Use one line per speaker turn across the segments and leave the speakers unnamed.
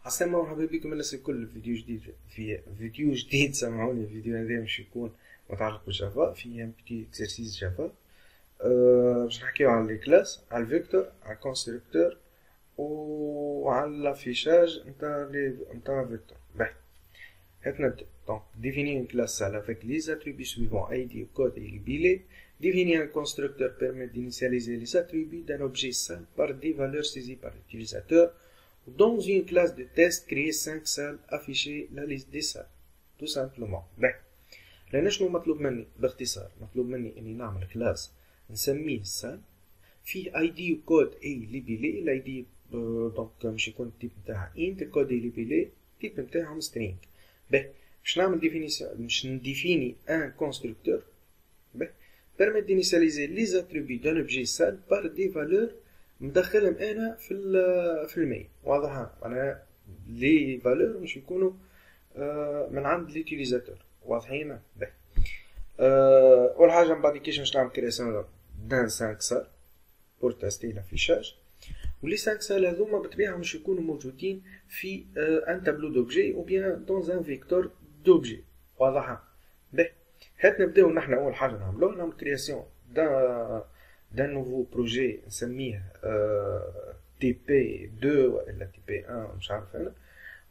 السلام مرحبا بكم الناس الكل في فيديو جديد. سامحوني الفيديو هذا مش يكون متعلق بالجافا، فيه ان بتي اكسرسيس جافا. باش نحكيو على لي كلاس، على الفيكتور، على الكونستركتور وعلى لافيشاج نتاع فيكتور. باهي هات نبدا. دونك définir une classe seule avec les attributs suivants id, code et libellé. Définir un constructeur permet d'initialiser les attributs d'un objet seul par des valeurs saisies par l'utilisateur. Dans une classe de test, créer 5 salles, afficher la liste des salles. Tout simplement. باهي لأن شنو مطلوب مني باختصار؟ مطلوب مني إني نعمل كلاس نسميه سال فيه اي دي وكود اي ليبيلي. الاي دي دونك باش يكون التيب نتاعها انت، الكود اي ليبيلي التيب نتاعهم سترينغ. باهي باش نعمل ديفينيسيون، باش نديفيني ان كونستركتور باهي permet d'initialiser les attributs d'un objet seul par des valeurs مدخلهم انا في المين. واضح؟ معناها لي فالور مش يكونوا من عند ليوتيليزاتور. واضحين؟ باهي اول حاجه من بعد كيفاش باش نعمل كرياسيون دان 5 سال بور تيستي لافيشاج. ولي 5 سال هذوما بطبيعه مش يكونوا موجودين في ان تابلو دوبجي او بيان دون ان فيكتور دوبجي. واضح؟ باهي هات نبداو نحن. اول حاجه نعمل كرياسيون d'un nouveau projet نسميه TP2 ولا TP1 مش عارف انا،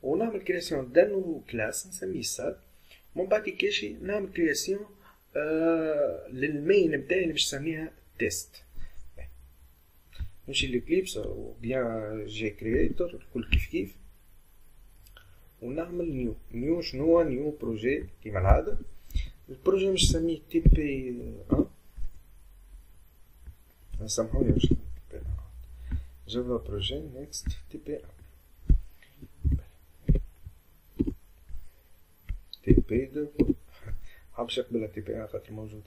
ونعمل كرياسيون d'un nouveau class نسميه سال. من بعد كاشي نعمل كرياسيون للمين بتاعي اللي باش نسميها تيست. نمشي لإكليبس او بيان جي كرياتور الكل كيف ونعمل نيو. شنو نيو بروجي كيما العاده؟ البروجي مش نسميه TP1. سامحوني باش جافا بروجي نيكست TP1 TP2 حابش نقبلها TP1 خاطر موجودة.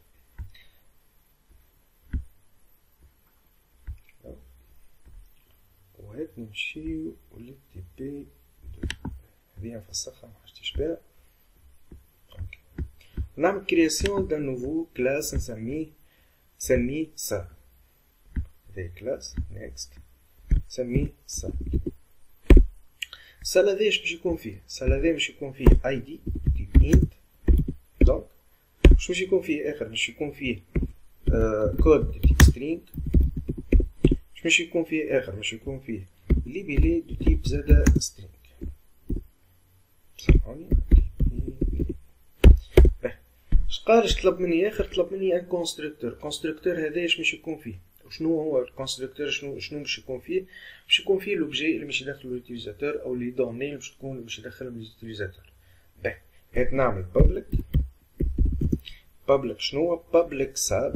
وهات نمشيو ل TP2 هذه نفسخها محاجتيش بيها. نعمل كرياسيون دان نوفو كلاس نسميه سال. هذه كلاس نيكست نسميه سال. سال هذا باش يكون فيه؟ سال هذا باش يكون فيه اي دي تيب انت. دونك واش باش يكون فيه اخر؟ باش يكون فيه كود تيب سترينغ. باش يكون فيه اخر؟ باش يكون فيه ليبيلي دو تيب زادا سترينغ. سامحوني قالش طلب مني اخر؟ طلب مني ان كونستركتور. هذا اش باش يكون فيه؟ شنو هو الكونستركتور؟ شنو باش يكون فيه؟ باش يكون فيه لوبجي اللي باش يدخلو اليوتيليزاتور او لي دوني اللي باش تكون باش يدخلهم اليوتيليزاتور. باهي هات نعمل بابليك. شنو هو بابليك سال؟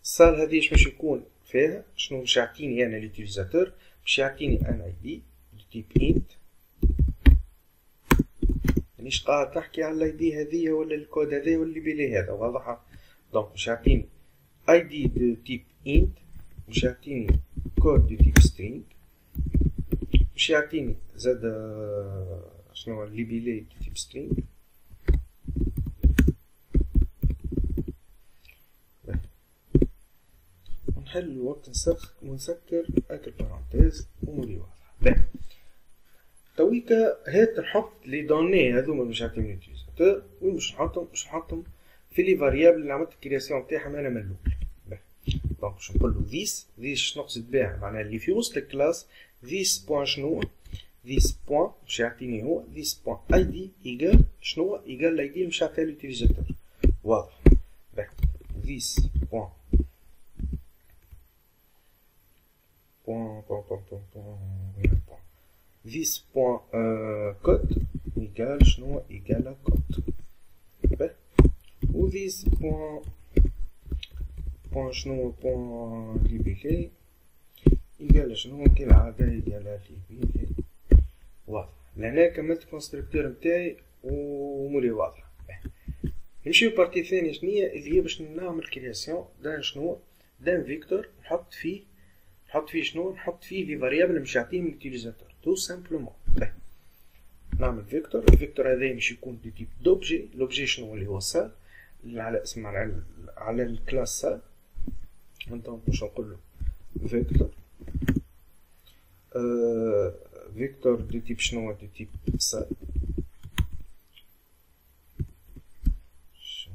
سال هذه اش باش يكون فيها؟ شنو باش يعطيني انا اليوتيليزاتور؟ باش يعطيني ان اي دي دو تيب انت. مانيش قاعد نحكي على الاي دي هذيا ولا الكود هذا ولا اللي بيلي هذا. واضحه؟ دونك باش يعطيني اي دي دو تيب انت، باش يعطيني كود دو تيب سترينغ، باش يعطيني زاد شنو اللي بيلي دو تيب سترينغ. ونحل الوقت ونسكر هاك البارونتيز ومولي واضحه. باهي تويكا هات نحط لي دوني هذوما باش يعطيهم اليوتيليزاتور. وين باش نحطهم؟ في لي فاريابل اللي عملت الكرياسيون تاعهم انا من الاول. دونك باش نقول له ذيس شنو نقصد بها؟ معناها اللي في وسط الكلاس ذيس بوان. شنو ذيس بوان؟ باش يعطيني هو ذيس بوان اي دي ايكال شنو؟ ايكال الاي دي اللي باش يعطيها اليوتيليزاتور. واضح؟ باهي ذيس بوان this point code égale شنو؟ égale code. باهي و this point شنو؟ point ليبيلي égale شنو؟ كالعادة égale ليبيلي. واضح؟ لهنا كملت الكونستركتور نتاعي ومولي واضح. باهي نمشيو بارتي ثانية شنيا اللي هي باش نعمل كرياسيون دان شنو؟ دان فيكتور نحط فيه شنو؟ نحط فيه لي فاريابل باش يعطيهم اليوتيليزاتور تو سامبلومون. باهي نعمل فيكتور. الفيكتور هذا باش يكون دو تيب دوبجي. لوبجي شنو اللي هو سال اللي على اسم على الكلاس سال. دونك باش نقول له فيكتور فيكتور دو تيب شنو دو تيب سال.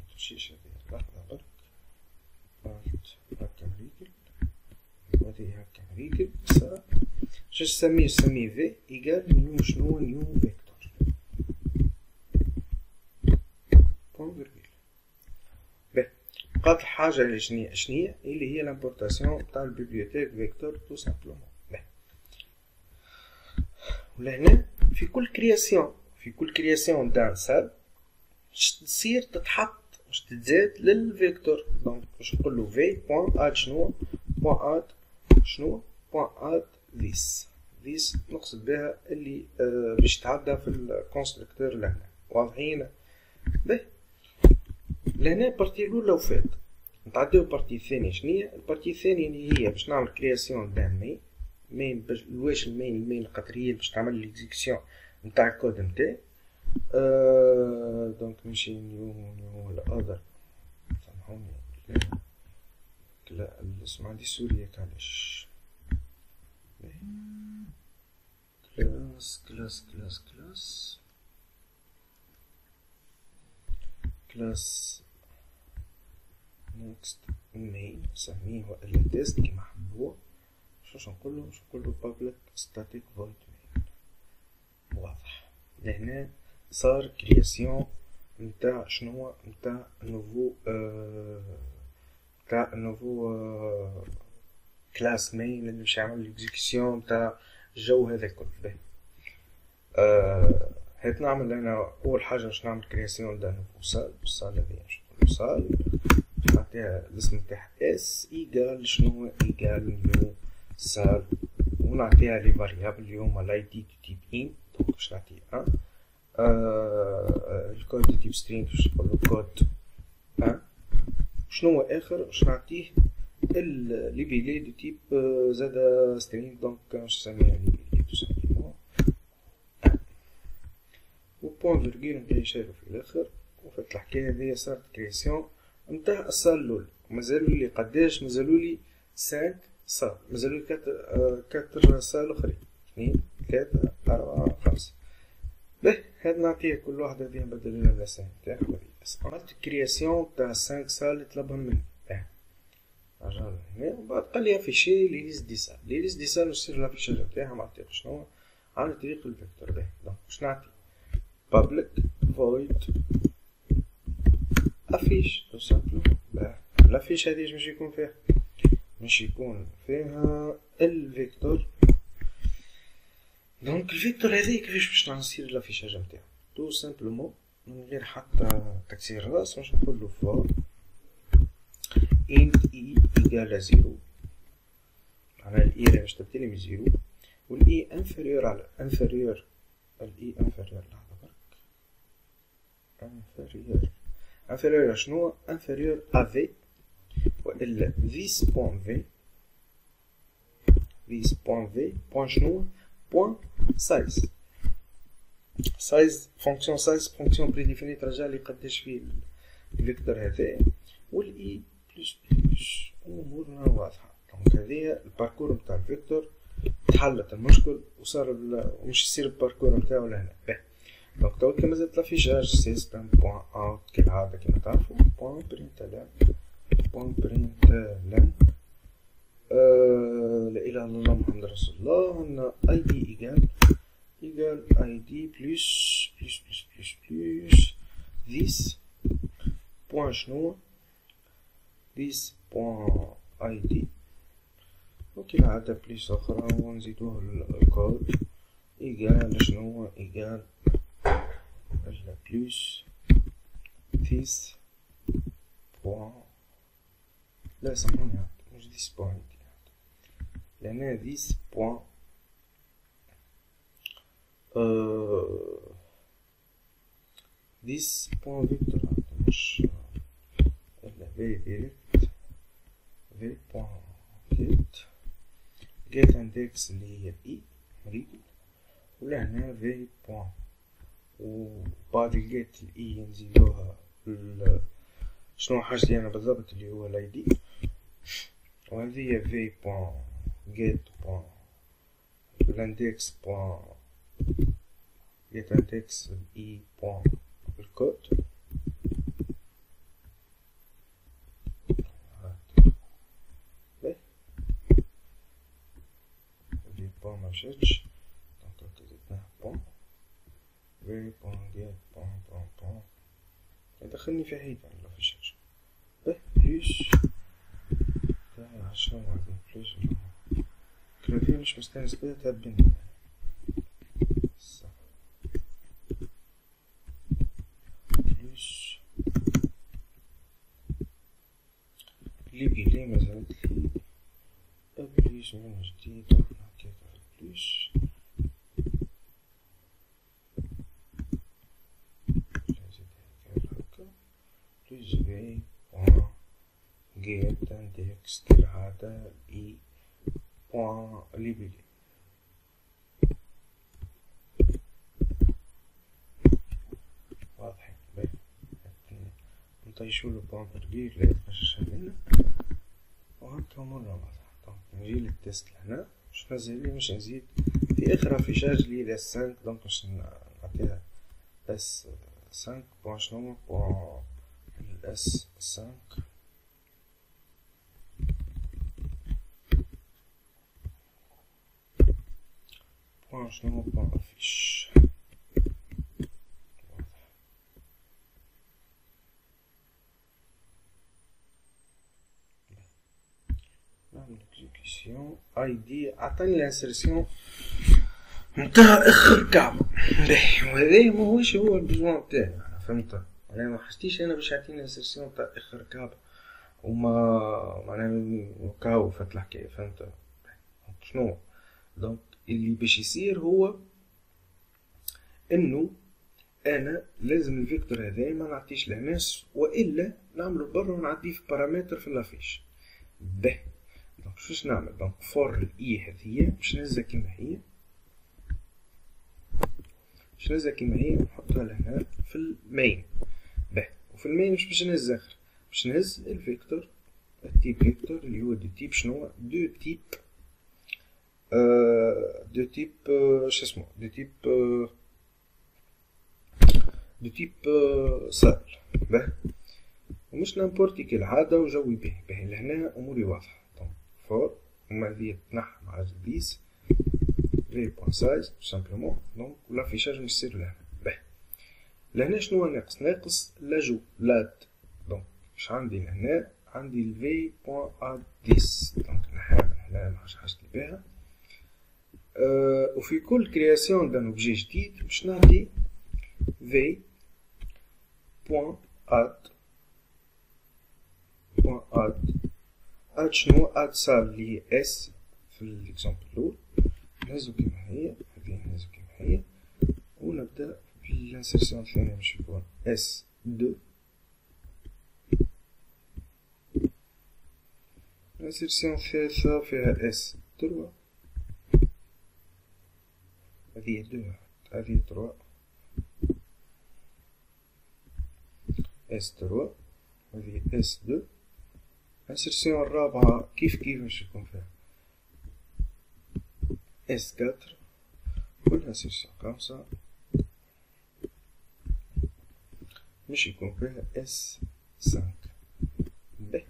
متمشيش هادي لحظة برك. هاكا مريكل وهادي هاكا مريكل سال. شاش نسميه في إيكال نيو شنو نيو فيكتور بوان فيرغول. باهي بقات الحاجة اللي شنيا اللي هي لامبورتاسيون تاع البيبليوتيك فيكتور تو سامبلومون. باهي ولهنا في كل كرياسيون دان سال باش تصير تتحط باش تتزاد للفيكتور. دونك باش نقولو في بوان اد شنو بوان اد شنو بوان اد ذيس نقصد بها اللي باش تعدى في الكونستركتور لهنا. واضحين؟ باهي لهنا البارتي الاولى وفات. نتعداو البارتي الثانية. شنيا البارتي الثانية اللي هي باش نعمل كرياسيون دان مين باش الواش المين القطريين باش تعمل ليكزيكسيون نتاع الكود نتاعي. دونك نمشي نيو الاذر سامحوني لا الاسم عندي سوريا علاش. كلاس next main نسميه والا تيست كيما حبوه. شو نقولو public static void main. واضح. لهنا صار كرياسيون نتاع شنو نتاع نوفو كلاس مين اللي باش يعمل ليكزيكسيون نتاع الجو هذا الكل. باهي هات نعمل انا اول حاجه باش نعمل كرياسيون نتاع نوفو سال هذه باش نقولو سال نعطيها الاسم نتاعها اس ايكال شنو ايكال نيو سال ونعطيها لي فاريابل اللي هما لاي دي دو تيب ان. دونك باش نعطيه ان الكود دو تيب سترينغ باش نقولو كود ان. شنو اخر باش نعطيه لي بيلي دو تيب زادا سترينغ. دونك باش نسميها لي بيلي تو سامبلومون و بوان فيرغول نتاعي شايفو في الاخر. وفات الحكايه هذيا صارت كرياسيون نتاع السال الاولى. مازالولي قداش؟ مازالولي 5 سال. مازالولي 4 سال اخرين 2 3 4 5. باهي هاد نعطيه كل واحدة هذه نبدلها لسان نتاعها بس عملت كرياسيون تاع 5 سال اللي طلبهم مني. باهي رجع هنا ومن بعد قال لي افيشي لي ليست دي سال. لي ليست دي سال باش تصير الافيشاج نتاعها مع طريق شنو على طريق الفيكتور. باهي دونك باش نعطي public void افيش تو سامبلومون. باهي الافيش هذه باش يكون فيها الفيكتور. دونك الفيكتور هذا كيفاش باش نصير الافيشاج نتاعو؟ تو سامبلومون من غير حتى تكسير راس باش نقولو فور int e ايكال 0 معناها الاي باش تبدلي من 0 والاي انفيريور على انفيريور الاي انفيريور. لحظة برك انفيريور شنو انفيريور افي والا فيس بوان في بوان شنو بوان سايز فونكسيون سايز فونكسيون بريديفيني ترجع لي قداش فيه الفيكتور هذا والاي بلس امورنا واضحه. دونك هذه الباركور نتاع الفيكتور تحلت المشكل وصار ومش يصير الباركور نتاعو لهنا. باهي دونك تو كما زادت لافيشاج سيستم بوان اوت كالعاده كما تعرفوا بوان برينتلان لا اله الا الله محمد رسول الله. عندنا اي دي ايكال اي دي بلس ذيس بوان شنو ذيس بوان اي دي وكالعادة بلس اخرى ونزيدوه الكود ايكال شنو ايكال بلس ذيس بوان لا سامحوني مش ذيس بوان لأن ذيس بوان ذيس بوان فيكتور مش إلا في ديريكت في بوان جيت اندكس اللي هي اي مريكل ولهنا في بوان وبعد الجيت الاي نزيدوها شنو حاجة ديالنا بالضبط اللي هو الاي دي وهذه هي في بوان جيت بوان l'index point get index i point الكود دي بون مشاتش دونك زدناه بون في بون get بون يدخلني في حيط ولا في شاش بليش عشان عندي بليش كرافي مش مستانس بيها تابني بليش لي مازالت لي بليش من جديد نحكيها في بليش بليش بي بوان get index دير هذا اي بوان ليبيلي واضحين باهي نطيشولو بوان برجيل لا يتفشش علينا وهكا مرة واضحة. دونك نجي للتست لهنا باش نزيد مش نزيد في اخر افيشاج لي لاس 5 دونك باش نعطيها اس 5 بوان شنو بوان الاس 5 بوان شنو بوان افيش نعمل اكزيكيسيون اي دي عطاني الانسرسيون نتاع اخر كعبة باهي وهذا ماهوش هو البزوان تاعي فهمت انا ما حسيتش انا باش يعطيني الانسرسيون تاع اخر كعبة وما معناها كاو فات الحكاية فهمت شنو دونك اللي باش يصير هو انه انا لازم الفيكتور هذا ما نعطيش لناس والا نعملو برا ونعديه في بارامتر في لافيش باهي دونك شوش نعمل دونك فور الاي هذيا باش نهزها كيما هي ونحطها لهنا في المين باهي وفي المين مش باش نهز اخر باش نهز الفيكتور التيب فيكتور اللي هو دو تيب شنو دو تيب شاسمو دو تيب سال باهي ومش نامبورتي كالعادة وجوي باهي لهنا اموري واضحة دونك فور وما هذيا تنحى مع البيس غير بوان سايز سامبلومون دونك لافيشاج مش يصير لهنا باهي لهنا شنو ناقص لاجو لاد دونك اش عندي لهنا عندي الفي بوان ا 10 دونك نحاول هنا ماعادش حاجتي بيها وفي كل كرياسيون دان اوبجي جديد باش نعطي في بوان اد اد شنو اد سال اللي هي اس في الاكزامبل الاول نهزو كيما هي هذه نهزو كيما هي ونبدا في الانسرسيون الثانية باش يكون اس 2 الانسرسيون الثالثة فيها اس 3 هذه 2 هذه 3 اس 3 هذه اس 2 الانسرسيون الرابعة كيف باش يكون فيها اس 4 والانسرسيون 5 باش يكون فيها اس 5 باهي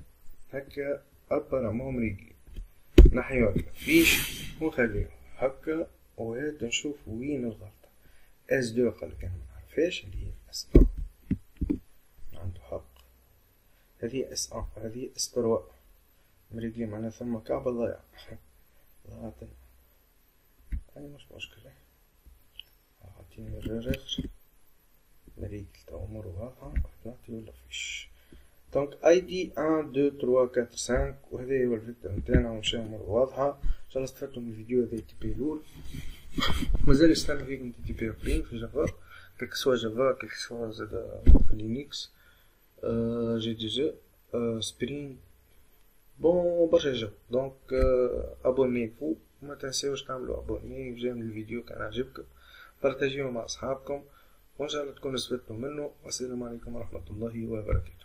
هكا ابارامون ريجلي نحيو الفيش ونخليو هكا وهاد نشوف وين الغلطة اس 2 قالك انا منعرفهاش اللي هي اس 1 عنده حق هذه اس 1 هذه اس 3 مريقلي معناها ثم كعبة ضايعة ضاعتنا أي مش مشكلة أعطيني الرغر مريقل تو أمور واضحة نعطي ولا فيش دونك اي دي 1 2 3 4 5 وهذا هو الفيكتور نتاعنا ونمشيو أمور واضحة إن شاء الله استفدتوا من الفيديو هذا تيبي لول مازال يستنى فيكم تيبي أخرين في جافا كيك سوا جافا كيك سوا زادا لينكس جي دي جي سبرينغ بون برشا جو دونك ابونيفو وما تنساوش تعملوا ابوني وجاي من الفيديو كان عجبكم بارتاجيوه مع اصحابكم وان شاء الله تكونوا استفدتوا منه والسلام عليكم ورحمه الله وبركاته.